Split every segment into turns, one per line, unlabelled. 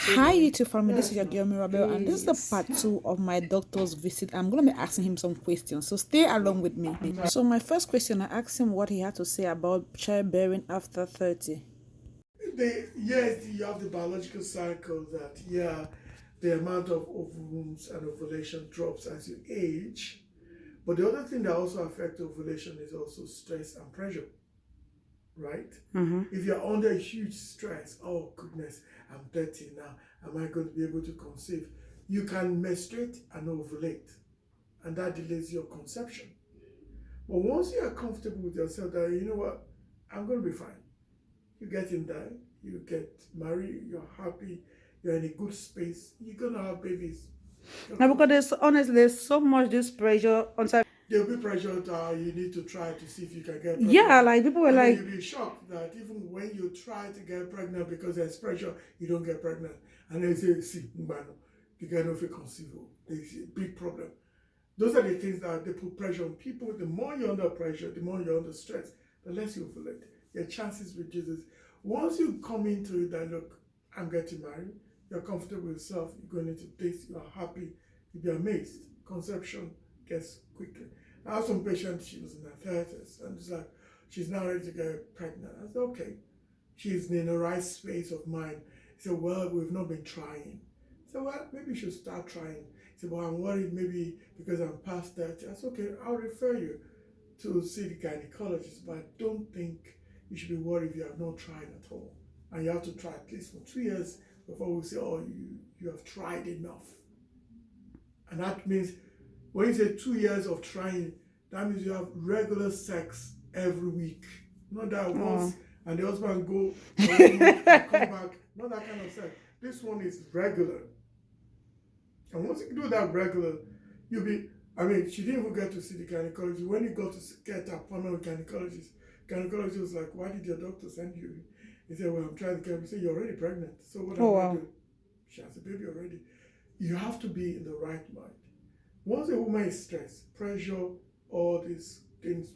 Hi, YouTube family. This is your girl Mirabel, and this is the part 2 of my doctor's visit. I'm going to be asking him some questions, so stay along with me. So, my first question, I asked him what he had to say about childbearing after 30.
Yes, you have the biological cycle that, the amount of ovums and ovulation drops as you age. But the other thing that also affects ovulation is also stress and pressure, right? If you're under huge stress, oh goodness, I'm 30 now, am I going to be able to conceive? You can menstruate and ovulate, and that delays your conception. But once you are comfortable with yourself, that you know what, I'm going to be fine. You get in there, you get married, you're happy, you're in a good space, you're going to have babies.
Now, because there's so much this pressure on time.
There'll be pressure that you need to try to see if you can get pregnant.
Yeah, like people were
and
like,
you'll be shocked that even when you try to get pregnant because there's pressure, you don't get pregnant. And they say, see, you get no conceive. It's a big problem. Those are the things that they put pressure on people. The more you're under pressure, the more you're under stress, the less you ovulate. Your chances reduces. Once you come into it that, look, I'm getting married, you're comfortable with yourself, you're going into dates, you're happy, you'll be amazed. Conception gets quickly. I have some patient, she was in her 30s, and it's like, she's now ready to get pregnant. I said, okay. She's in the right space of mind. He said, well, we've not been trying. I said, well, maybe you should start trying. He said, well, I'm worried maybe because I'm past 30. I said, okay, I'll refer you to see the gynecologist, but I don't think you should be worried if you have not tried at all. And you have to try at least for 2 years before we say, oh, you have tried enough. And that means when you say 2 years of trying, that means you have regular sex every week. Not that once and the husband go and come back. Not that kind of sex. This one is regular. And once you do that regular, you'll be, she didn't even get to see the gynecologist. When you go to get an appointment with gynecologist was like, why did your doctor send you? He said, well, I'm trying to get, he said, you're already pregnant. So what am I doing? She has a baby already. You have to be in the right mind. Once a woman is stressed, pressure, all these things,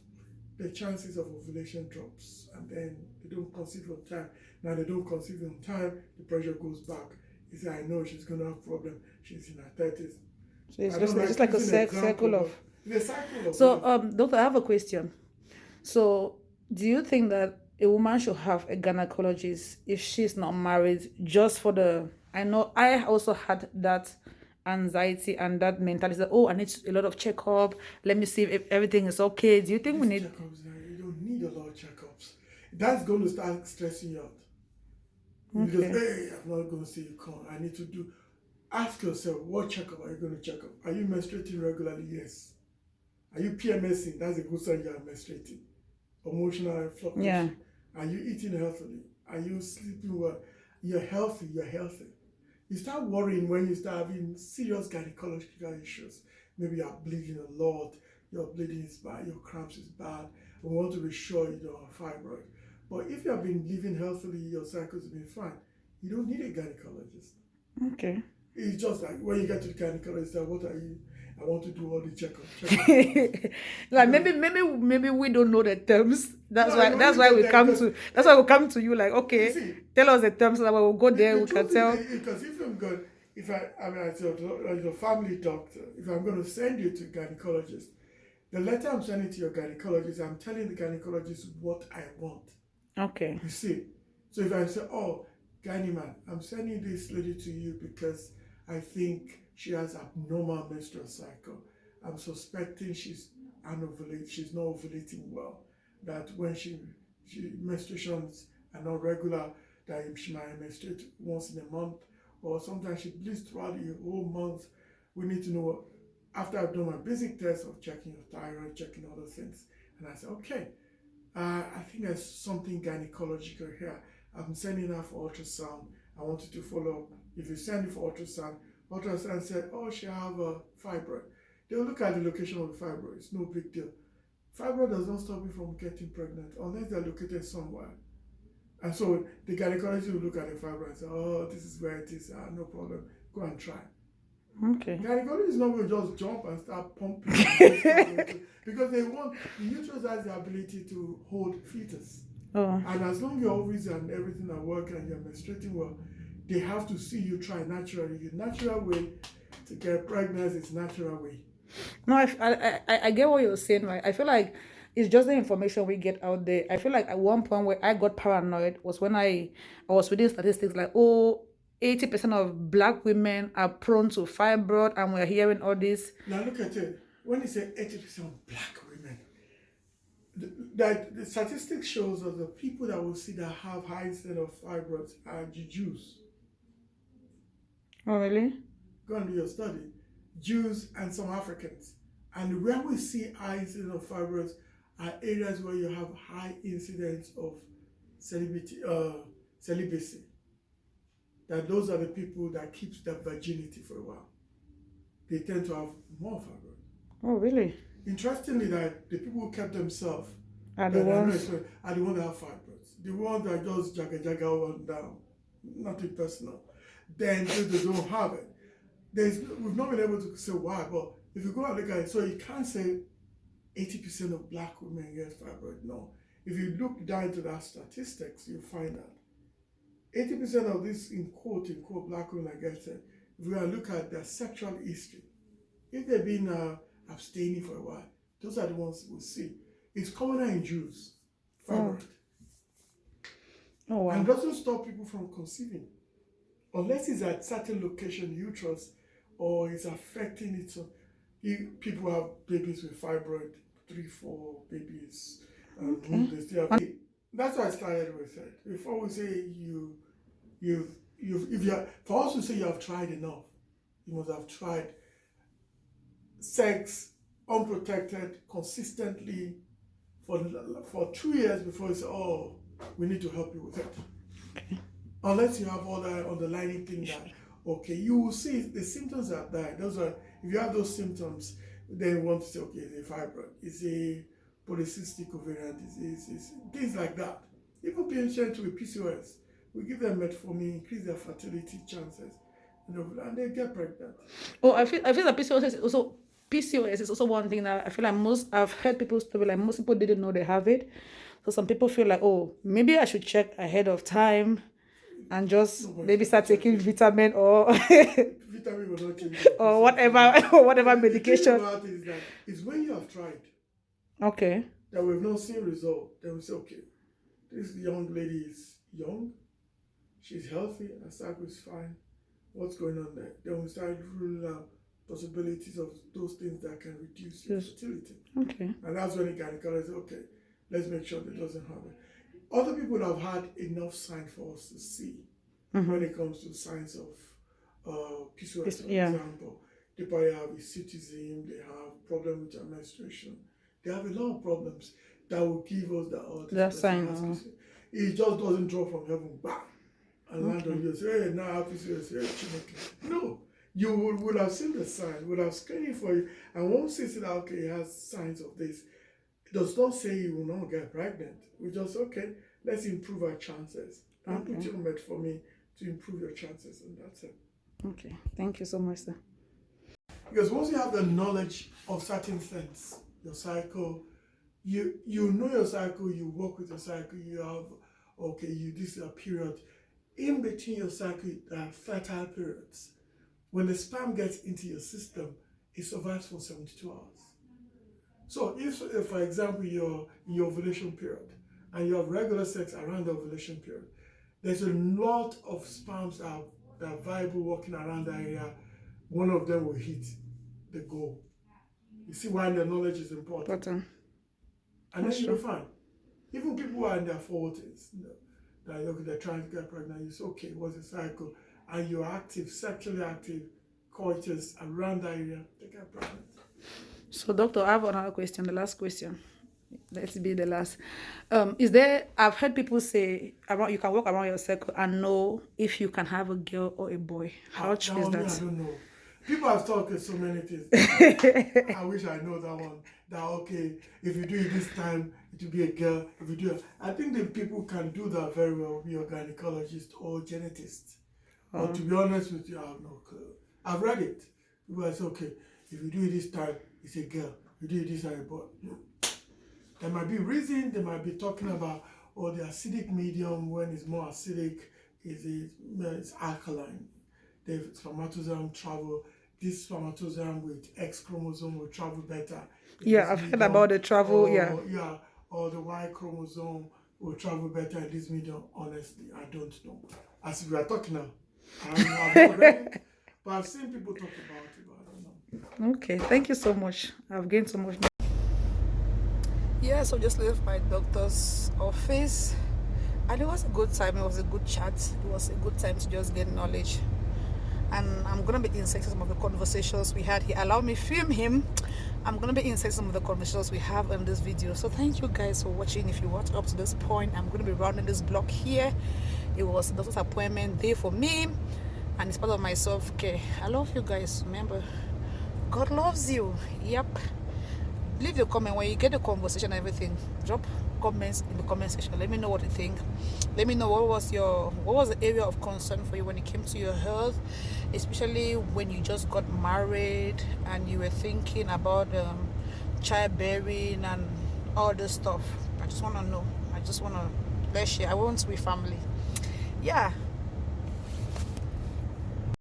the chances of ovulation drops, and then they don't conceive on time. Now they don't conceive on time, the pressure goes back. He said, I know she's going to have a problem. She's in her 30s.
So it's just like a circle of.
It's a cycle of.
So, doctor, I have a question. So, do you think that a woman should have a gynecologist if she's not married, just for the? I know I also had that anxiety and that mentality that, oh, I need a lot of checkup. Let me see if everything is okay. Do you think we need
checkups? You don't need a lot of checkups. That's going to start stressing you out. Because, hey, I'm not going to see you come. I need to do. Ask yourself, what checkup are you going to check up? Are you menstruating regularly? Yes. Are you PMSing? That's a good sign you are menstruating. Emotional fluctuation.
Yeah.
Are you eating healthily? Are you sleeping well? You're healthy. You start worrying when you start having serious gynecological issues. Maybe you're bleeding a lot, your bleeding is bad, your cramps is bad. We want to be sure you don't have fibroid. But if you have been living healthily, your cycles have been fine, you don't need a gynecologist.
Okay.
It's just like when you get to the gynecologist, what are you? I want to do all the checkup.
Like maybe we don't know the terms. That's why we come to you. Like, okay, see, tell us the terms so that we'll go there. We can tell.
Because if I'm good, as a family doctor, if I'm going to send you to a gynecologist, the letter I'm sending to your gynecologist, I'm telling the gynecologist what I want.
Okay.
You see, so if I say, oh, gyne man, I'm sending this lady to you because I think she has abnormal menstrual cycle. I'm suspecting she's anovulate. She's not ovulating well. That when she menstruations are not regular, that she might menstruate once in a month, or sometimes she bleeds throughout the whole month. We need to know. After I've done my basic test of checking your thyroid, checking other things, and I said, okay, I think there's something gynecological here. I'm sending her for ultrasound. I want you to follow up. If you send it for ultrasound said, oh, she have a fibroid. They'll look at the location of the fibroid. It's no big deal. Fibroid does not stop you from getting pregnant unless they're located somewhere. And so the gynecologist will look at the fibroid and say, oh, this is where it is. No problem. Go and try.
Okay.
Gynecologist is not going to just jump and start pumping. Because the uterus has the ability to hold fetus.
Oh.
And as long as your ovaries and everything are working and you're menstruating well, They have to see you try naturally. The natural way to get pregnant is natural way.
No, I get what you're saying, right? I feel like it's just the information we get out there. I feel like at one point where I got paranoid was when I was reading statistics like, oh, 80% of black women are prone to fibroid, and we're hearing all this.
Now look at it. When you say 80% of black women, the statistics shows that the people that will see that have high incidence of fibroids are the Jews.
Oh, really?
Go and do your study. Jews and some Africans. And where we see high incidence of fibroids are areas where you have high incidence of celibacy. That those are the people that keeps their virginity for a while. They tend to have more fibroids.
Oh, really?
Interestingly, that the people who kept themselves
Are the ones?
are the ones that have fibroids. The ones that just jaga up and down, nothing personal. Then they don't have it. We've not been able to say why, but if you go and look at it, so you can't say 80% of black women get fibroid. No. If you look down into that statistics, you find that 80% of this, in quote black women that get it, if we look at their sexual history, if they've been abstaining for a while, those are the ones we'll see. It's commoner in Jews, fibroid.
Oh, wow.
And it doesn't stop people from conceiving. Unless it's at certain location, uterus, or it's affecting it. So people have babies with fibroid, 3-4 babies, and they still have. That's why I started with it. Before we say for us to say you have tried enough, you must have tried sex unprotected consistently for 2 years before you say, oh, we need to help you with it.
Okay.
Unless you have all that underlying thing that, okay, you will see the symptoms are there. Those are, if you have those symptoms, then you want to say, okay, it's a fibroid, it's a polycystic ovarian disease, it's things like that. Even patients with PCOS, we give them metformin, increase their fertility chances, and they get pregnant.
Oh, I feel that PCOS is also one thing that I feel like I've heard people story like most people didn't know they have it. So some people feel like, oh, maybe I should check ahead of time and just maybe start taking vitamin or
Vitamin will not change
or whatever medication.
The thing about it is that it's when you have tried.
Okay.
That we've not seen result. Then we say, okay, this young lady is young, she's healthy, her cycle is fine. What's going on there? Then we start ruling out possibilities of those things that can reduce your fertility.
Okay.
And that's when the gynecologist says, okay, let's make sure that doesn't happen. Other people have had enough signs for us to see when it comes to signs of PCOS, for example. They probably have hirsutism, they have problem with their menstruation. They have a lot of problems that will give us that sign. It just doesn't drop from heaven, bam, and land on you. Say, hey, now I have PCOS. No, you would have seen the signs, would have screened for you, and once you see that, okay, it has signs of this, it does not say you will not get pregnant. We just, okay, let's improve our chances. And put you on metformin to improve your chances, and that's it.
Okay, thank you so much, sir.
Because once you have the knowledge of certain things, your cycle, you know your cycle, you work with your cycle, you have, okay, this is a period. In between your cycle, there are fertile periods. When the sperm gets into your system, it survives for 72 hours. So if for example, you're in your ovulation period, and you have regular sex around the ovulation period, there's a lot of sperms that are viable walking around the area. One of them will hit the goal. You see why the knowledge is important. And then you'll find, even people who are in their 40s, they're trying to get pregnant, you say, okay, what's the cycle? And you're active, sexually active, coitus around the area, they get pregnant.
So, doctor, I have another question, the last question. Let's be the last. I've heard people say you can walk around your circle and know if you can have a girl or a boy. How true is that?
I don't know. People have talked so many things. I wish I know that one. That, okay, if you do it this time, it will be a girl. If you do it, I think the people can do that very well, be a gynecologist or genetist. But to be honest with you, I have no clue. I've read it. People say, okay, if you do it this time, it's a girl. If you do it this time, but there might be reason, they might be talking about, the acidic medium, when it's more acidic, it's alkaline. The spermatozoa travel. This spermatozoa with X chromosome will travel better in
Yeah,
this
I've heard
medium,
about the travel. Yeah.
or the Y chromosome will travel better in this medium. Honestly, I don't know. As we are talking now, I've not read it, but I've seen people talk about it, but I don't know.
Okay, thank you so much. I've gained so much. Yeah, so just left my doctor's office, and it was a good time. It was a good chat. It was a good time to just get knowledge. And I'm gonna be inserting some of the conversations we had. He allowed me film him. I'm gonna be inserting some of the conversations we have in this video. So thank you guys for watching. If you watched up to this point, I'm gonna be rounding this block here. It was a doctor's appointment day for me, and it's part of my self-care. I love you guys. Remember, God loves you. Yep. Leave your comment when you get the conversation and everything. Drop comments in the comment section. Let me know what you think. Let me know what was the area of concern for you when it came to your health, especially when you just got married and you were thinking about childbearing and all this stuff. I just want to know. I just want to, let's share. I want to be family. Yeah,